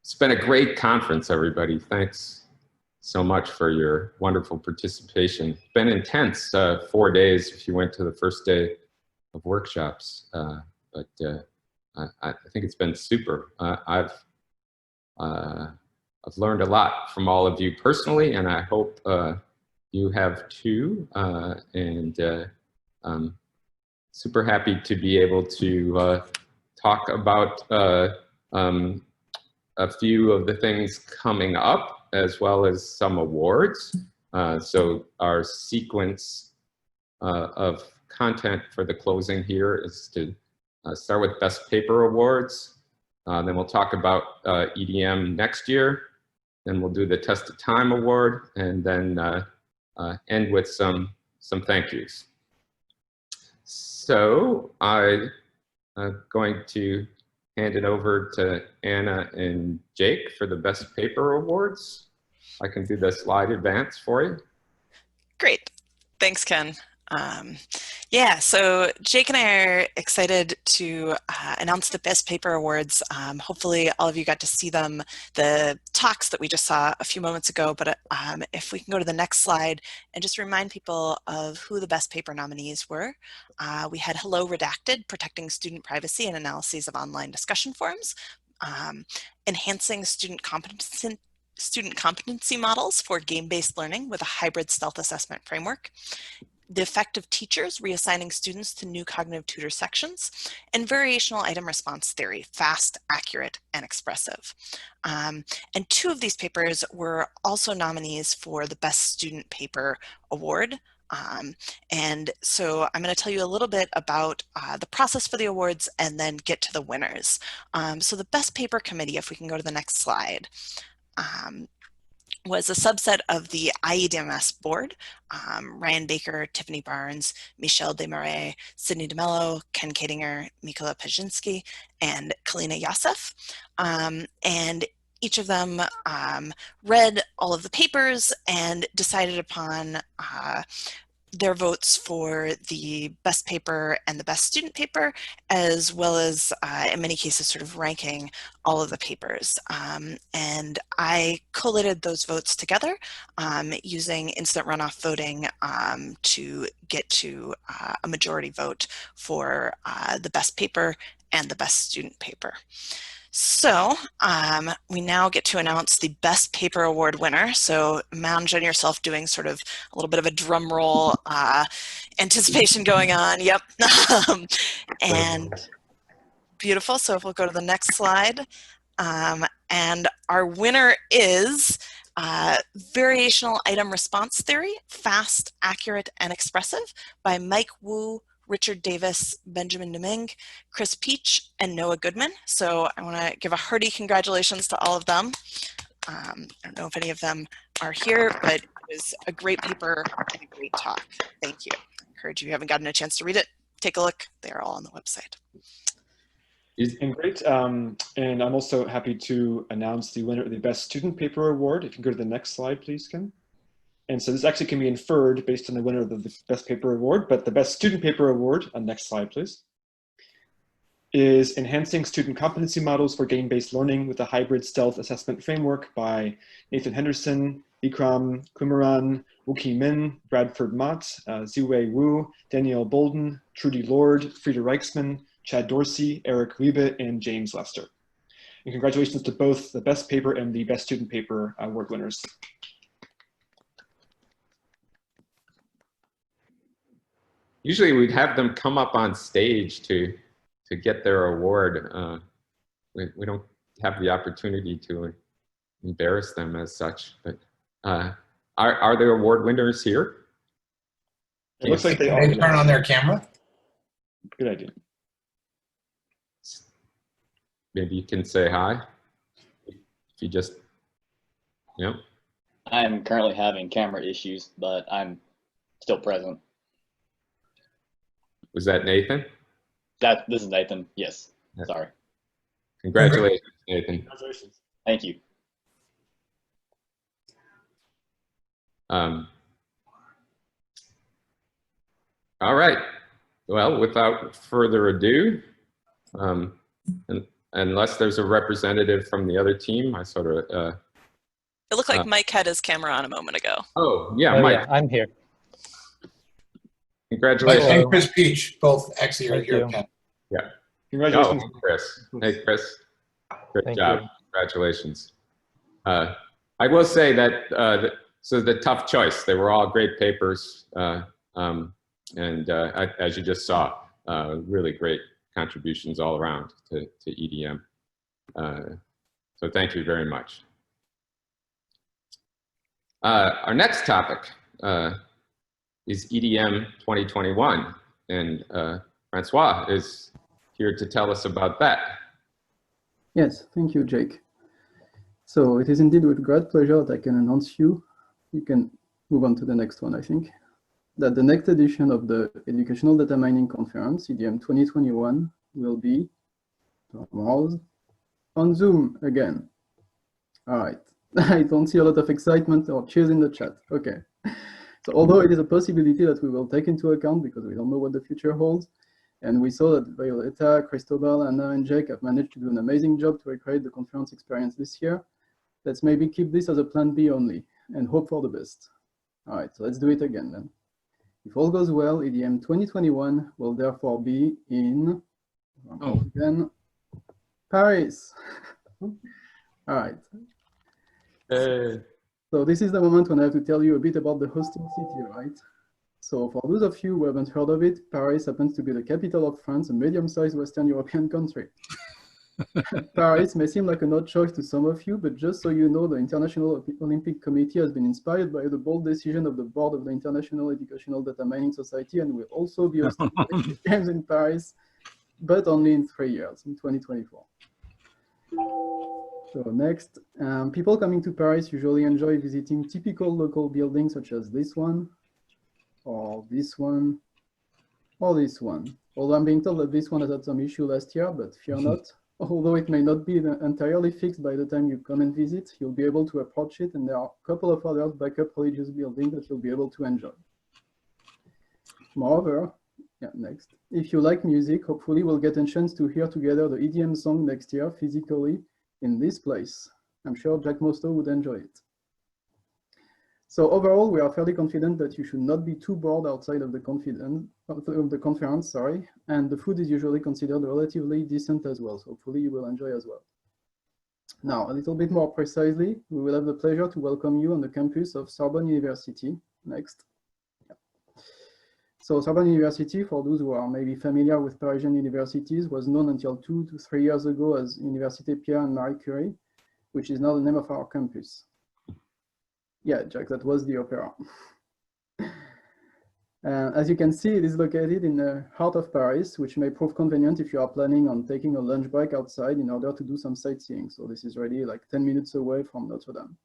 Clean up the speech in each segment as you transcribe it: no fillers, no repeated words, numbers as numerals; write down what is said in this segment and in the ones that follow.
It's been a great conference, everybody. Thanks so much for your wonderful participation. It's been intense, 4 days if you went to the first day of workshops, but I think it's been super. I've learned a lot from all of you personally, and I hope you have too. I'm super happy to be able to talk about a few of the things coming up, as well as some awards. So our sequence of content for the closing here is to start with Best Paper Awards. Then we'll talk about EDM next year. Then we'll do the Test of Time Award, and then end with some thank yous. So I'm going to hand it over to Anna and Jake for the Best Paper Awards. I can do the slide advance for you. Great. Thanks, Ken. Yeah, so Jake and I are excited to announce the Best Paper Awards. Hopefully all of you got to see them, the talks that we just saw a few moments ago, but if we can go to the next slide and just remind people of who the Best Paper nominees were. We had Hello Redacted, Protecting Student Privacy and Analyses of Online Discussion Forums, Enhancing Student Competency Models for Game-Based Learning with a Hybrid Stealth Assessment Framework, The Effect of Teachers Reassigning Students to New Cognitive Tutor Sections, and Variational Item Response Theory, Fast, Accurate, and Expressive. And two of these papers were also nominees for the Best Student Paper Award. And so I'm going to tell you a little bit about the process for the awards and then get to the winners. So the Best Paper Committee, if we can go to the next slide, was a subset of the IEDMS board. Ryan Baker, Tiffany Barnes, Michelle Desmarais, Sydney DeMello, Ken Kadinger, Mikola Pajinski, and Kalina Yosef. And each of them read all of the papers and decided upon their votes for the best paper and the best student paper, as well as in many cases sort of ranking all of the papers. And I collated those votes together using instant runoff voting to get to a majority vote for the best paper and the best student paper. So we now get to announce the Best Paper Award winner. So imagine yourself doing sort of a little bit of a drum roll anticipation going on. Yep. And beautiful. So if we'll go to the next slide. And our winner is Variational Item Response Theory, Fast, Accurate, and Expressive by Mike Wu, Richard Davis, Benjamin Domingue, Chris Peach, and Noah Goodman. So I want to give a hearty congratulations to all of them. I don't know if any of them are here, but it was a great paper and a great talk. Thank you. I encourage you, if you haven't gotten a chance to read it, take a look. They are all on the website. It's been great. And I'm also happy to announce the winner of the Best Student Paper Award. If you can go to the next slide, please, Ken. And so this actually can be inferred based on the winner of the Best Paper Award, but the Best Student Paper Award, next slide please, is Enhancing Student Competency Models for Game-Based Learning with a Hybrid Stealth Assessment Framework by Nathan Henderson, Vikram Kumaran, Wookie Min, Bradford Mott, Ziwei Wu, Danielle Bolden, Trudy Lord, Frieda Reichsman, Chad Dorsey, Eric Wiebe, and James Lester. And congratulations to both the Best Paper and the Best Student Paper Award winners. Usually we'd have them come up on stage to get their award. We don't have the opportunity to embarrass them as such, but are the award winners here? It looks like they are. They turn on their camera? Good idea. Maybe you can say hi. If you just, you know. I'm currently having camera issues, but I'm still present. Was that Nathan? This is Nathan, yes. Yeah. Sorry. Congratulations, Nathan. Congratulations. Thank you. All right. Well, without further ado, and unless there's a representative from the other team, I sort of. It looked like Mike had his camera on a moment ago. Oh, yeah, Oh, Mike. yeah, I'm here. Congratulations. Hello. And Chris Peach, both actually are Thank here you. again. Yeah. Congratulations. Oh, Chris. Hey, Chris. Great Thank job. you. Congratulations. I will say that, so the tough choice, they were all great papers. As you just saw, really great contributions all around to EDM. So thank you very much. Our next topic is EDM 2021, and Francois is here to tell us about that. Yes, thank you, Jake. So it is indeed with great pleasure that I can announce you can move on to the next one, I think, that the next edition of the Educational Data Mining Conference, EDM 2021, will be on Zoom again. All right. I don't see a lot of excitement or cheers in the chat. Okay. So although it is a possibility that we will take into account because we don't know what the future holds, and we saw that Violeta, Cristobal, Anna, and Jake have managed to do an amazing job to recreate the conference experience this year, let's maybe keep this as a plan B only and hope for the best. All right, so let's do it again then. If all goes well, EDM 2021 will therefore be in, again, Paris. All right. Hey. So this is the moment when I have to tell you a bit about the hosting city, right? So for those of you who haven't heard of it, Paris happens to be the capital of France, a medium-sized Western European country. Paris may seem like an odd choice to some of you, but just so you know, the International Olympic Committee has been inspired by the bold decision of the board of the International Educational Data Mining Society and will also be hosting the Games in Paris, but only in 3 years, in 2024. So next, people coming to Paris usually enjoy visiting typical local buildings such as this one, or this one, or this one. Although I'm being told that this one has had some issue last year, but fear not. Although it may not be entirely fixed by the time you come and visit, you'll be able to approach it, and there are a couple of other backup religious buildings that you'll be able to enjoy. Moreover, next, if you like music, hopefully we'll get a chance to hear together the EDM song next year physically in this place. I'm sure Jack Mostow would enjoy it. So overall, we are fairly confident that you should not be too bored outside of the conference, sorry, and the food is usually considered relatively decent as well, so hopefully you will enjoy as well. Now, a little bit more precisely, we will have the pleasure to welcome you on the campus of Sorbonne University. Next. So Sorbonne University, for those who are maybe familiar with Parisian universities, was known until 2 to 3 years ago as Université Pierre and Marie Curie, which is now the name of our campus. Yeah, Jack, that was the opera. As you can see, it is located in the heart of Paris, which may prove convenient if you are planning on taking a lunch break outside in order to do some sightseeing. So this is really like 10 minutes away from Notre Dame.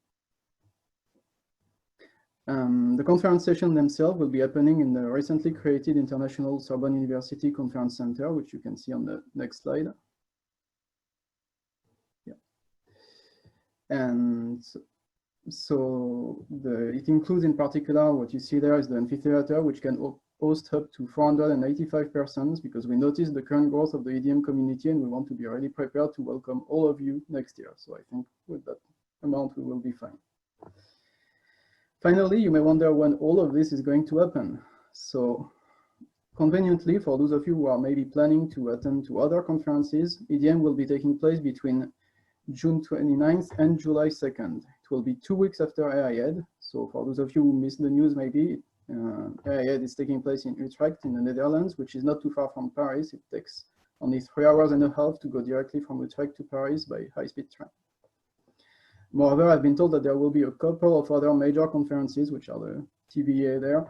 The conference sessions themselves will be happening in the recently created International Sorbonne University Conference Center, which you can see on the next slide. Yeah. And so it includes in particular, what you see there is the amphitheater, which can host up to 485 persons, because we noticed the current growth of the EDM community and we want to be already prepared to welcome all of you next year. So I think with that amount, we will be fine. Finally, you may wonder when all of this is going to happen. So conveniently, for those of you who are maybe planning to attend to other conferences, EDM will be taking place between June 29th and July 2nd. It will be 2 weeks after AIED. So for those of you who missed the news, maybe AIED is taking place in Utrecht in the Netherlands, which is not too far from Paris. It takes only 3 hours and a half to go directly from Utrecht to Paris by high-speed train. Moreover, I've been told that there will be a couple of other major conferences, which are the TBA there,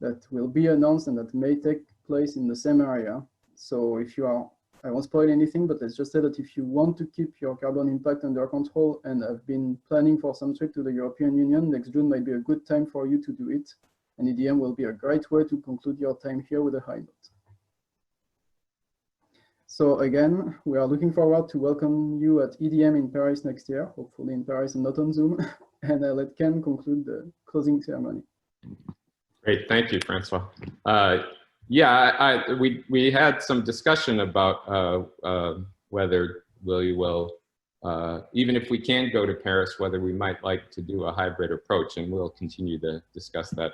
that will be announced and that may take place in the same area. So if you are, I won't spoil anything, but let's just say that if you want to keep your carbon impact under control and have been planning for some trip to the European Union, next June might be a good time for you to do it. And EDM will be a great way to conclude your time here with a high note. So again, we are looking forward to welcome you at EDM in Paris next year, hopefully in Paris and not on Zoom. And I'll let Ken conclude the closing ceremony. Great, thank you, Francois. Yeah, we had some discussion about whether we will, even if we can go to Paris, whether we might like to do a hybrid approach, and we'll continue to discuss that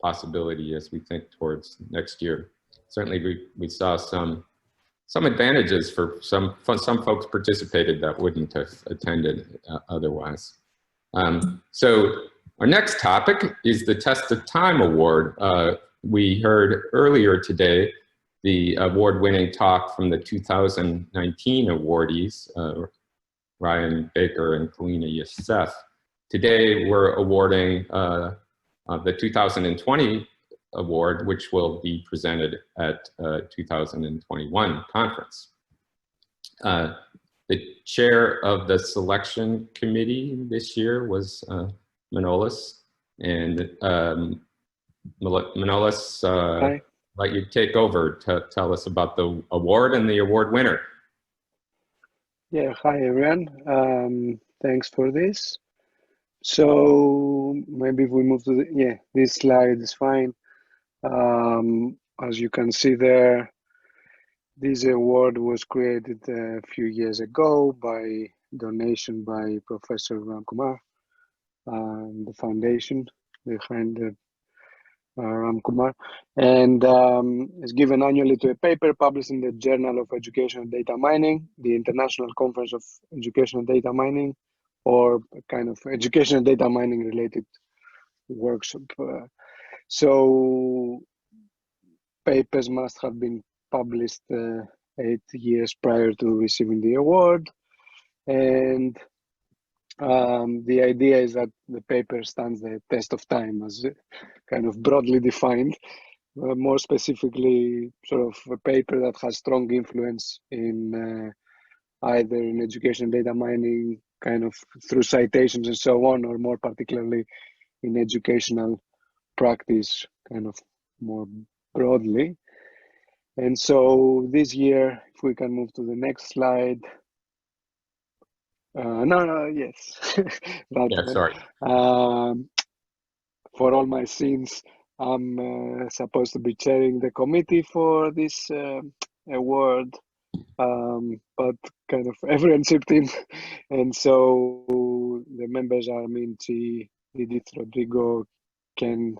possibility as we think towards next year. Certainly, we saw some advantages for some folks participated that wouldn't have attended otherwise. So our next topic is the Test of Time Award. We heard earlier today the award-winning talk from the 2019 awardees, Ryan Baker and Kalina Youssef. Today we're awarding the 2020 award, which will be presented at 2021 conference. The chair of the selection committee this year was Manolis, and Manolis, Hi. let you take over to tell us about the award and the award winner. Yeah, hi everyone. Thanks for this. So maybe if we move to the, this slide is fine. As you can see there, this award was created a few years ago by donation by Professor Ramkumar, the foundation behind the Ramkumar, and is given annually to a paper published in the Journal of Education and Data Mining, the International Conference of Education and Data Mining, or kind of education and data mining related workshop. So papers must have been published 8 years prior to receiving the award, and the idea is that the paper stands the test of time, as kind of broadly defined. More specifically, sort of a paper that has strong influence in either in education data mining, kind of through citations and so on, or more particularly in educational practice, kind of more broadly. And so this year, if we can move to the next slide. Yes. That Yeah, one. sorry. For all my sins, I'm supposed to be chairing the committee for this award, but kind of everyone chipped in, and so the members are Minchi, Edith, Rodrigo, Ken,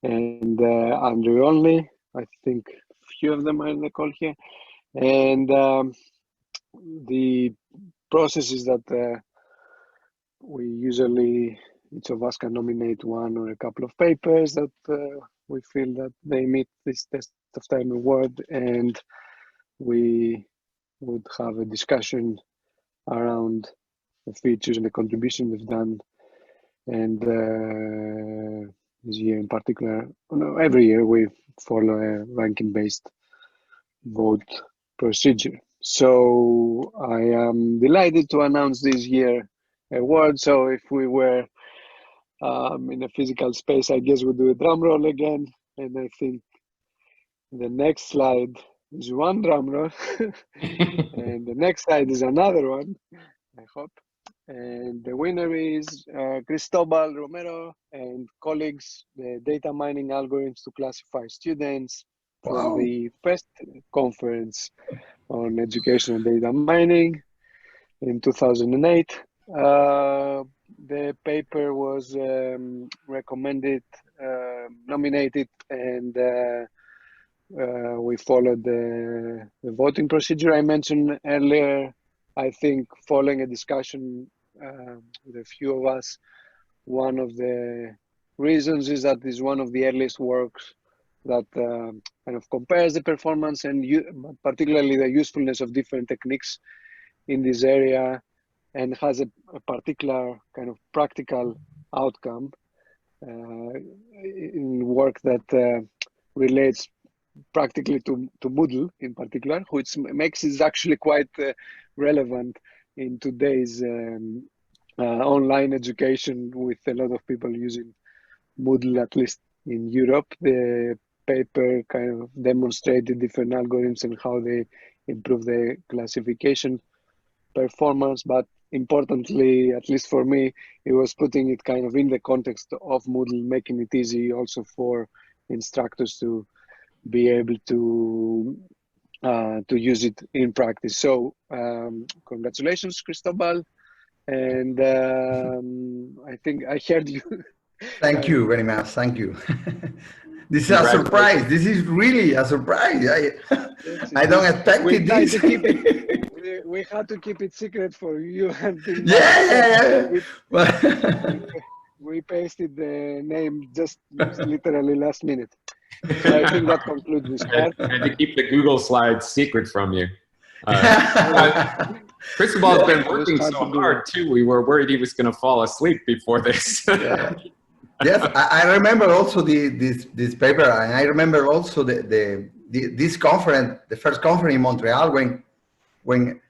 and Andrew only. I think a few of them are in the call here, and the process is that we usually, each of us can nominate one or a couple of papers that we feel that they meet this test of time award, and we would have a discussion around the features and the contribution they've done. And this year in particular, no, every year we follow a ranking-based vote procedure. So I am delighted to announce this year award. So if we were in a physical space, I guess we'll do a drum roll again. And I think the next slide is one drum roll, and the next slide is another one, I hope. And the winner is Cristobal Romero and colleagues, the data mining algorithms to classify students from the first conference on education and data mining in 2008. The paper was recommended, nominated, and we followed the voting procedure I mentioned earlier. I think following a discussion with a few of us, one of the reasons is that it's one of the earliest works that kind of compares the performance and particularly the usefulness of different techniques in this area, and has a particular kind of practical outcome in work that relates practically to Moodle in particular, which makes it actually quite relevant in today's online education, with a lot of people using Moodle, at least in Europe. The paper kind of demonstrated different algorithms and how they improve the classification performance, but importantly, at least for me, it was putting it kind of in the context of Moodle, making it easy also for instructors to be able to to use it in practice. So congratulations, Cristobal. And I think I heard you. Thank you very much. Thank you. This is a Congratulations. surprise. This is really a surprise. I don't expect We it. tried This. to keep it. We had to keep it secret for you until now. Yeah. We pasted the name just literally last minute. So I think that concludes this part. I had to keep the Google slides secret from you. Cristobal's been working so hard too. We were worried he was going to fall asleep before this. Yeah. Yes, I remember also this paper, and I remember also this conference, the first conference in Montreal, when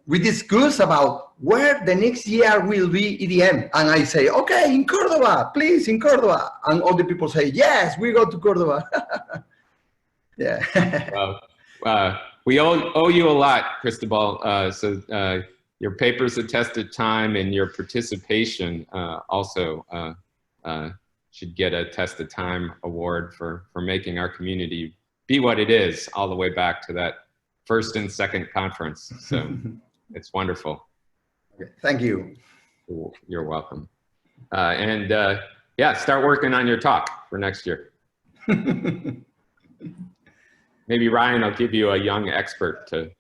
we discussed about where the next year will be EDM, and I say, okay, in Cordoba, please, in Cordoba, and all the people say, yes, we go to Cordoba. Yeah. Well, we owe you a lot, Cristobal. So your papers attested time and your participation also should get a tested time award for making our community be what it is all the way back to that first and second conference. So it's wonderful. Okay, thank you. You're welcome. Yeah, start working on your talk for next year. Maybe Ryan will give you a young expert to.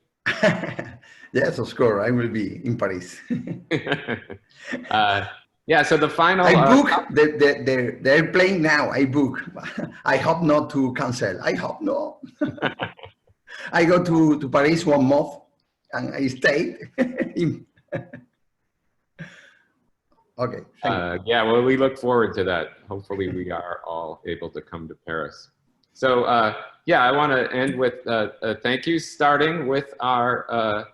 Yes, of course, I will be in Paris. Yeah, so the final. I book, they're playing now, I book. I hope not to cancel, I hope no. I go to Paris 1 month and I stayed. Okay. Yeah, well, we look forward to that. Hopefully we are all able to come to Paris. So yeah, I want to end with a thank you, starting with our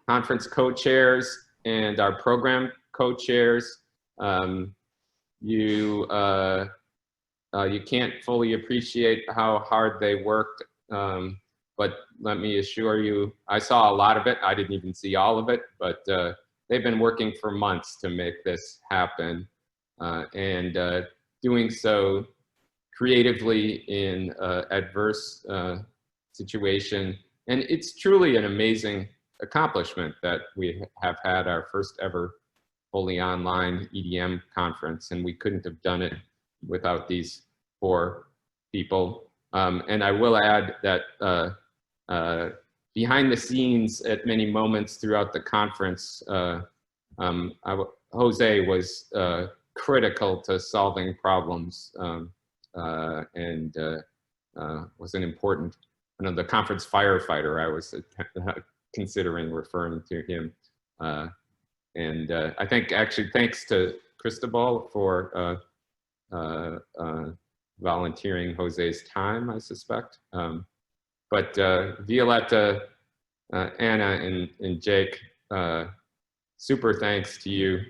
conference co-chairs and our program co-chairs. You can't fully appreciate how hard they worked, but let me assure you, I saw a lot of it. I didn't even see all of it, but they've been working for months to make this happen, and doing so creatively in adverse situation. And it's truly an amazing accomplishment that we have had our first ever fully online EDM conference, and we couldn't have done it without these 4 people. And I will add that behind the scenes at many moments throughout the conference, Jose was critical to solving problems, and was an important, the conference firefighter. I was considering referring to him. And I think actually thanks to Cristobal for volunteering Jose's time, I suspect. But Violetta, Anna, and Jake, super thanks to you.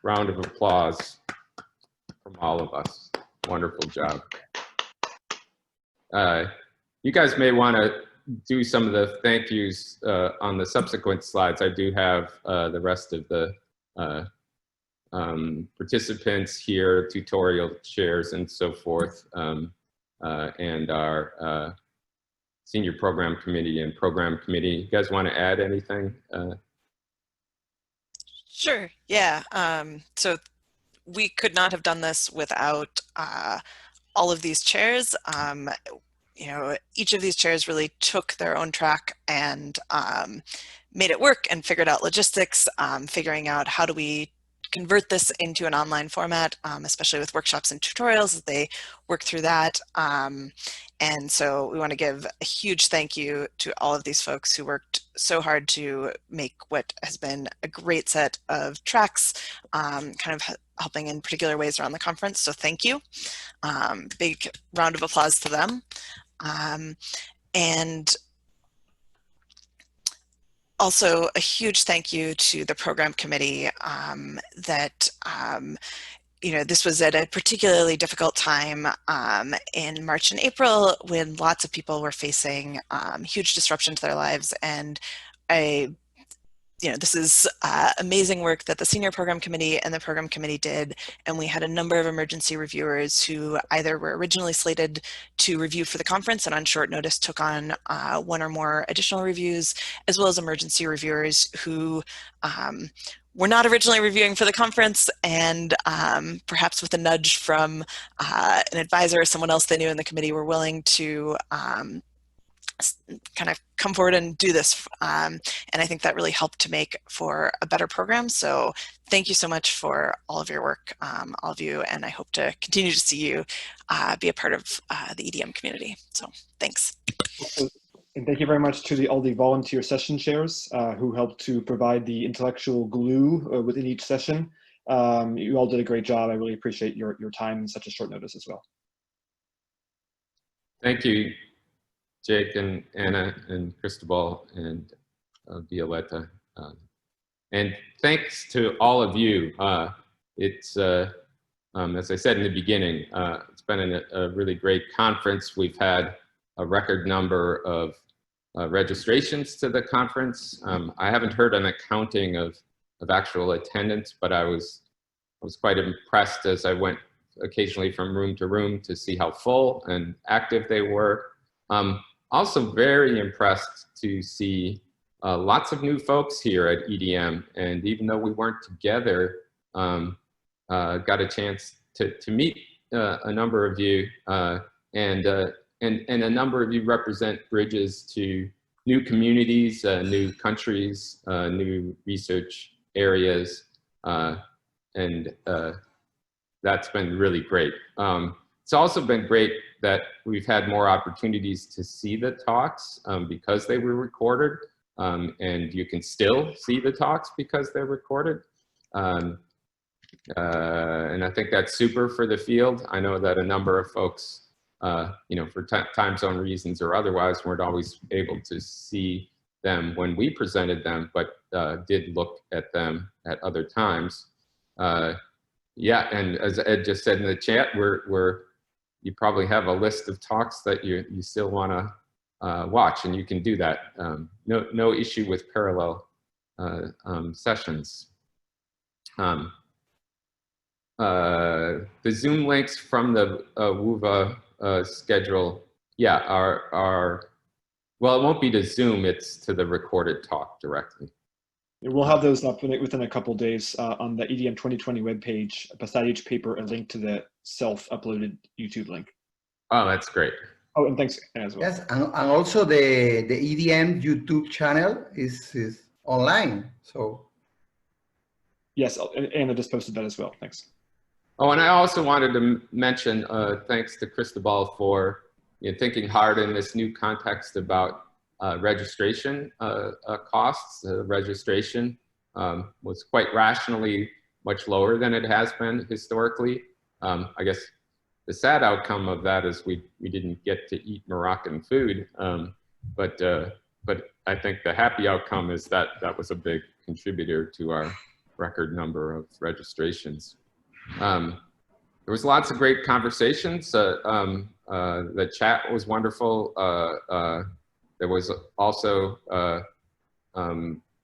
Round of applause from all of us. Wonderful job. You guys may want to do some of the thank yous on the subsequent slides. I do have the rest of the participants here, tutorial chairs and so forth, and our senior program committee and program committee. You guys want to add anything? Sure, yeah. So we could not have done this without all of these chairs. You know, each of these chairs really took their own track and made it work and figured out logistics, figuring out how do we convert this into an online format, especially with workshops and tutorials as they work through that. And so we want to give a huge thank you to all of these folks who worked so hard to make what has been a great set of tracks, kind of helping in particular ways around the conference. So thank you. Big round of applause to them. And also a huge thank you to the program committee that you know, this was at a particularly difficult time in March and April when lots of people were facing huge disruption to their lives, and you know, this is amazing work that the senior program committee and the program committee did, and we had a number of emergency reviewers who either were originally slated to review for the conference and on short notice took on one or more additional reviews, as well as emergency reviewers who were not originally reviewing for the conference, and perhaps with a nudge from an advisor or someone else they knew in the committee were willing to kind of come forward and do this. And I think that really helped to make for a better program. So thank you so much for all of your work, all of you, and I hope to continue to see you be a part of the EDM community. So thanks. And thank you very much to all the volunteer session chairs who helped to provide the intellectual glue within each session. You all did a great job. I really appreciate your time in such a short notice as well. Thank you, Jake and Anna and Cristobal and Violetta. And thanks to all of you. It's, as I said in the beginning, it's been a really great conference. We've had a record number of registrations to the conference. I haven't heard an accounting of actual attendance, but I was quite impressed as I went occasionally from room to room to see how full and active they were. Also very impressed to see lots of new folks here at EDM, and even though we weren't together, got a chance to meet a number of you, and a number of you represent bridges to new communities, new countries, new research areas, and that's been really great. It's also been great that we've had more opportunities to see the talks because they were recorded, and you can still see the talks because they're recorded. And I think that's super for the field. I know that a number of folks, you know, for time zone reasons or otherwise, weren't always able to see them when we presented them, but did look at them at other times. Yeah, and as Ed just said in the chat, you probably have a list of talks that you still want to watch, and you can do that. No issue with parallel sessions. The Zoom links from the WUVA schedule, yeah, well, it won't be to Zoom, it's to the recorded talk directly. We'll have those up within a couple of days on the EDM 2020 webpage. Beside each paper, a link to the self-uploaded YouTube link. Oh, that's great. Oh, and thanks as well. Yes, and also the EDM YouTube channel is online. So yes, Anna just posted that as well. Thanks. Oh, and I also wanted to mention thanks to Cristobal for thinking hard in this new context about registration costs. Registration was quite rationally much lower than it has been historically. I guess the sad outcome of that is we didn't get to eat Moroccan food, but I think the happy outcome is that that was a big contributor to our record number of registrations. There was lots of great conversations. The chat was wonderful. There was also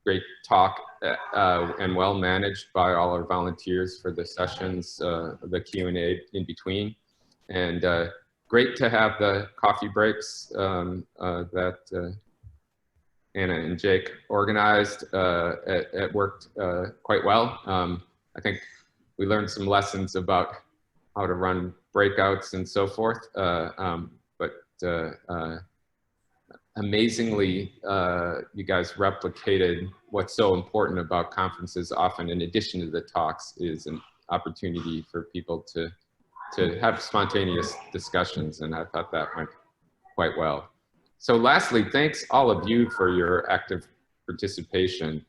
great talk and well managed by all our volunteers for the sessions, the Q&A in between. And great to have the coffee breaks that Anna and Jake organized. It worked quite well. I think we learned some lessons about how to run breakouts and so forth. Amazingly, you guys replicated what's so important about conferences. Often, in addition to the talks, is an opportunity for people to have spontaneous discussions, and I thought that went quite well. So lastly, thanks all of you for your active participation.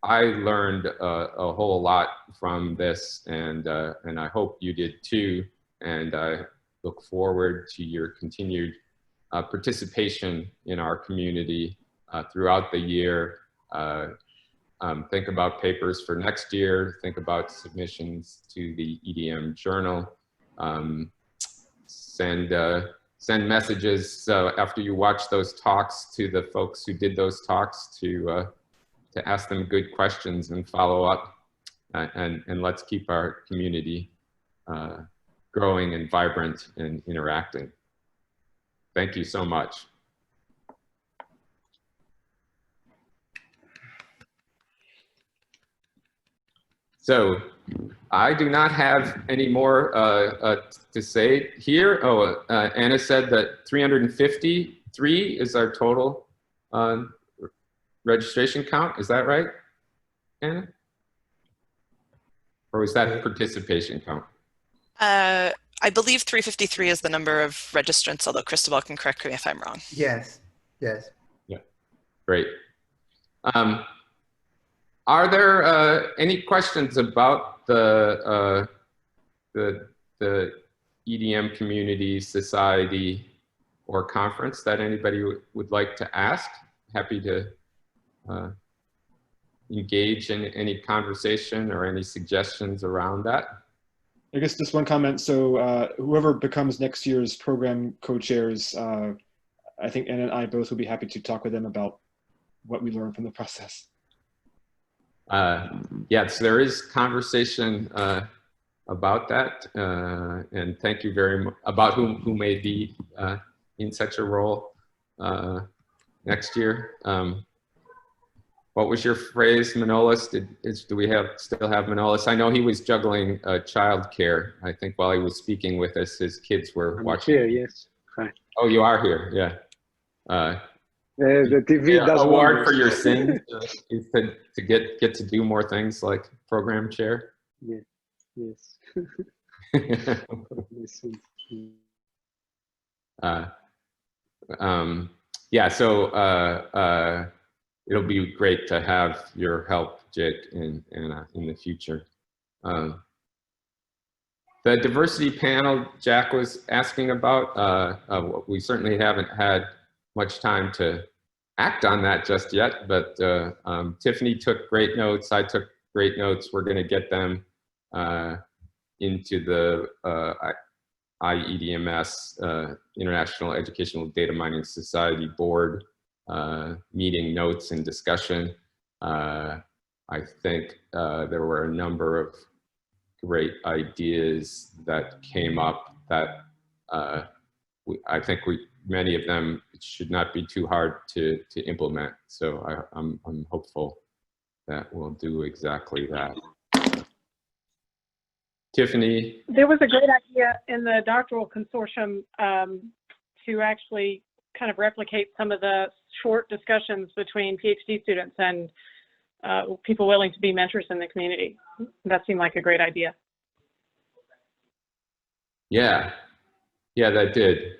I learned a whole lot from this, and I hope you did too, and I look forward to your continued participation in our community throughout the year. Think about papers for next year, think about submissions to the EDM journal, send send messages after you watch those talks to the folks who did those talks to ask them good questions and follow up. And let's keep our community growing and vibrant and interacting. Thank you so much. So I do not have any more to say here. Oh, Anna said that 353 is our total registration count. Is that right, Anna? Or was that participation count? I believe 353 is the number of registrants, although Cristobal can correct me if I'm wrong. Yes, yes. Yeah, great. Are there any questions about the EDM community, society, or conference that anybody would like to ask? Happy to engage in any conversation or any suggestions around that. I guess just one comment. So whoever becomes next year's program co-chairs, I think Anna and I both will be happy to talk with them about what we learned from the process. Yes, there is conversation about that, and thank you very much about who may be in such a role next year. What was your phrase, Manolis? Do we still have Manolis? I know he was juggling childcare. I think while he was speaking with us, his kids were watching. Here, yes. Hi. Oh, you are here, yeah. The TV does award wonders. for your sins is to get to do more things like program chair. Yes, yes. Yeah, so it'll be great to have your help, Jake, in the future. The diversity panel Jack was asking about, we certainly haven't had much time to act on that just yet, but Tiffany took great notes. I took great notes. We're going to get them into the IEDMS, International Educational Data Mining Society Board meeting notes and discussion. I think there were a number of great ideas that came up that I think many of them should not be too hard to implement. So I'm hopeful that we'll do exactly that. Tiffany? There was a great idea in the doctoral consortium to actually kind of replicate some of the short discussions between PhD students and people willing to be mentors in the community. That seemed like a great idea. Yeah, that did.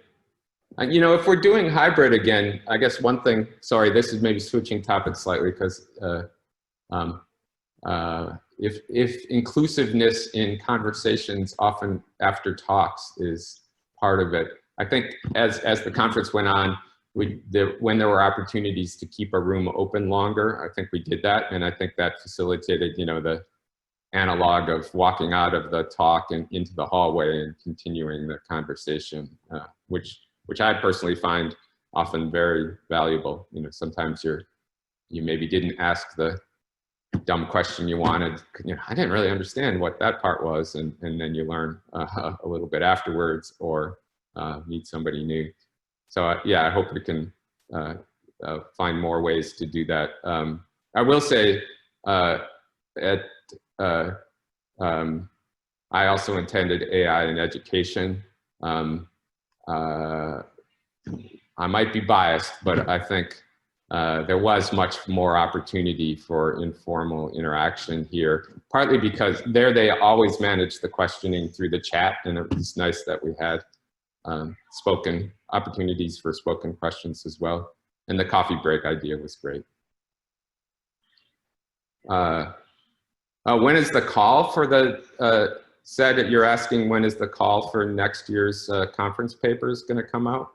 You know, if we're doing hybrid again, I guess one thing, sorry, this is maybe switching topics slightly because if inclusiveness in conversations often after talks is part of it, I think as the conference went on, when there were opportunities to keep a room open longer, I think we did that. And I think that facilitated, you know, the analog of walking out of the talk and into the hallway and continuing the conversation, which I personally find often very valuable. You know, sometimes you maybe didn't ask the dumb question you wanted. You know, I didn't really understand what that part was, and then you learn a little bit afterwards, or meet somebody new. So yeah, I hope we can find more ways to do that. I will say I also attended AI in education. I might be biased, but I think there was much more opportunity for informal interaction here, partly because there they always managed the questioning through the chat, and it was nice that we had spoken opportunities for spoken questions as well. And the coffee break idea was great. When is the call for the, said that you're asking when is the call for next year's conference papers going to come out?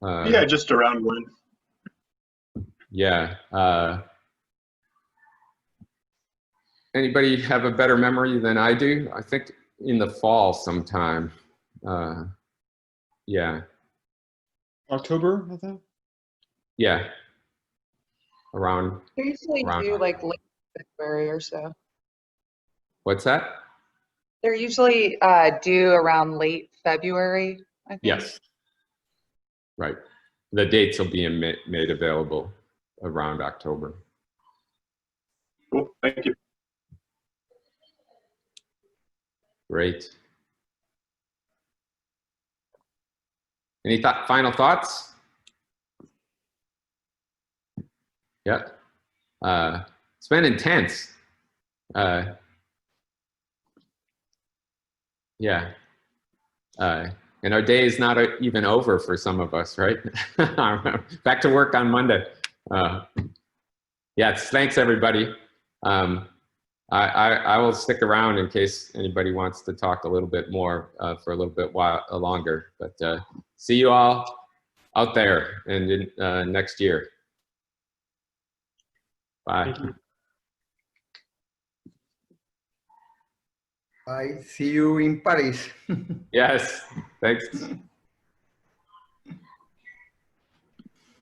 Yeah, just around when. Yeah. Anybody have a better memory than I do? I think in the fall sometime. Yeah. October, I think. Yeah. Around. They usually Around do like late February or so. What's that? They're usually due around late February, I think. Yes. Right. The dates will be made available around October. Cool, thank you. Great. Any final thoughts? Yeah. It's been intense. Yeah. And our day is not even over for some of us, right? Back to work on Monday. Yes, thanks everybody. I will stick around in case anybody wants to talk a little bit more for a little bit longer. But see you all out there and next year. Bye. I see you in Paris. Yes, thanks.